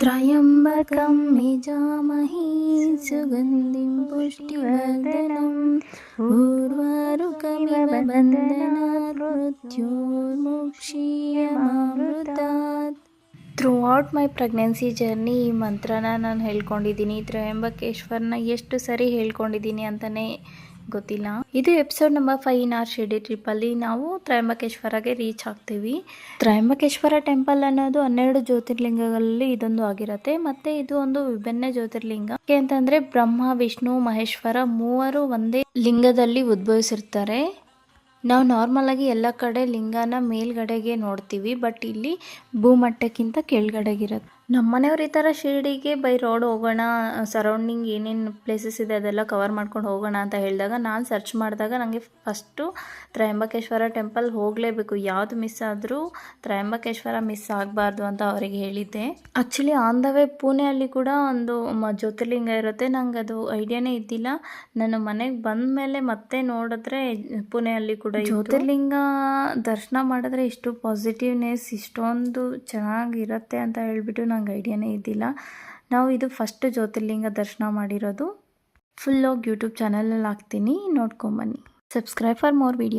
ತ್ರಯಂಬಕಂ ಯಜಾಮಹೇ ಸುಗಂಧಿಂ ಪುಷ್ಟಿವರ್ಧನಂ ಊರ್ವಾರುಕಮಿವ ಬಂಧನಾತ್ ಮೃತ್ಯೋರ್ಮುಕ್ಷೀಯಮಾಮೃತಾತ್. Throughout my pregnancy journey ಈ ಮಂತ್ರನ ನಾನು ಹೇಳ್ಕೊಂಡಿದ್ದೀನಿ. ತ್ರಯಂಬಕೇಶ್ವರನ ಎಷ್ಟು ಸರಿ ಹೇಳ್ಕೊಂಡಿದ್ದೀನಿ ಅಂತಲೇ ಗೊತ್ತಿಲ್ಲ. ಇದು ಎಪಿಸೋಡ್ ನಂಬರ್ 5 ಇನ್ ಆರ್ ಶಿರ್ಡಿ ಟ್ರಿಪ್ಪಲ್ಲಿ ನಾವು ತ್ರಯಂಬಕೇಶ್ವರಗೆ ರೀಚ್ ಆಗ್ತೀವಿ. ತ್ರಯಂಬಕೇಶ್ವರ ಟೆಂಪಲ್ ಅನ್ನೋದು 12 ಜ್ಯೋತಿರ್ಲಿಂಗಗಳಲ್ಲಿ ಇದೊಂದು ಆಗಿರುತ್ತೆ. ಮತ್ತೆ ಇದು ಒಂದು ವಿಭಿನ್ನ ಜ್ಯೋತಿರ್ಲಿಂಗ. ಯಾಕೆ ಅಂತಂದ್ರೆ ಬ್ರಹ್ಮ, ವಿಷ್ಣು, ಮಹೇಶ್ವರ ಮೂವರು ಒಂದೇ ಲಿಂಗದಲ್ಲಿ ಉದ್ಭವಿಸಿರ್ತಾರೆ. ನಾವು ನಾರ್ಮಲ್ ಆಗಿ ಎಲ್ಲ ಕಡೆ ಲಿಂಗನ ಮೇಲ್ಗಡೆಗೆ ನೋಡ್ತೀವಿ, ಬಟ್ ಇಲ್ಲಿ ಭೂಮಟ್ಟಕ್ಕಿಂತ ಕೆಳಗಡೆಗಿರುತ್ತೆ. ನಮ್ಮ ಮನೆಯವ್ರು ಈ ಥರ ಶಿರ್ಡಿಗೆ ಬೈ ರೋಡ್ ಹೋಗೋಣ, ಸರೌಂಡಿಂಗ್ ಏನೇನು ಪ್ಲೇಸಸ್ ಇದೆ ಅದೆಲ್ಲ ಕವರ್ ಮಾಡ್ಕೊಂಡು ಹೋಗೋಣ ಅಂತ ಹೇಳಿದಾಗ ನಾನು ಸರ್ಚ್ ಮಾಡಿದಾಗ ನನಗೆ ಫಸ್ಟು ತ್ರಯಂಬಕೇಶ್ವರ ಟೆಂಪಲ್ ಹೋಗಲೇಬೇಕು, ಯಾವುದು ಮಿಸ್ ಆದರೂ ತ್ರಯಂಬಕೇಶ್ವರ ಮಿಸ್ ಆಗಬಾರ್ದು ಅಂತ ಅವರಿಗೆ ಹೇಳಿದ್ದೆ. ಆ್ಯಕ್ಚುಲಿ ಆನ್ ದ ವೇ ಪುಣೆಯಲ್ಲಿ ಕೂಡ ಒಂದು ಜ್ಯೋತಿರ್ಲಿಂಗ ಇರುತ್ತೆ. ನಂಗೆ ಅದು ಐಡಿಯಾನೇ ಇದ್ದಿಲ್ಲ. ನಾನು ಮನೆಗೆ ಬಂದ ಮೇಲೆ ಮತ್ತೆ ನೋಡಿದ್ರೆ ಪುಣೆಯಲ್ಲಿ ಕೂಡ ಜ್ಯೋತಿರ್ಲಿಂಗ ದರ್ಶನ ಮಾಡಿದ್ರೆ ಇಷ್ಟು ಪಾಸಿಟಿವ್ನೆಸ್, ಇಷ್ಟೊಂದು ಚೆನ್ನಾಗಿರುತ್ತೆ ಅಂತ ಹೇಳ್ಬಿಟ್ಟು ನಂಗೆ ಐಡಿಯಾನೇ ಇದ್ದಿಲ್ಲ. ನಾವು ಇದು ಫಸ್ಟ್ ಜ್ಯೋತಿರ್ಲಿಂಗ ದರ್ಶನ ಮಾಡಿರೋದು. ಫುಲ್ ಹೋಗಿ ಯೂಟ್ಯೂಬ್ ಚಾನಲಲ್ಲಿ ಹಾಕ್ತೀನಿ, ನೋಡ್ಕೊಂಬನ್ನಿ. Subscribe for more video.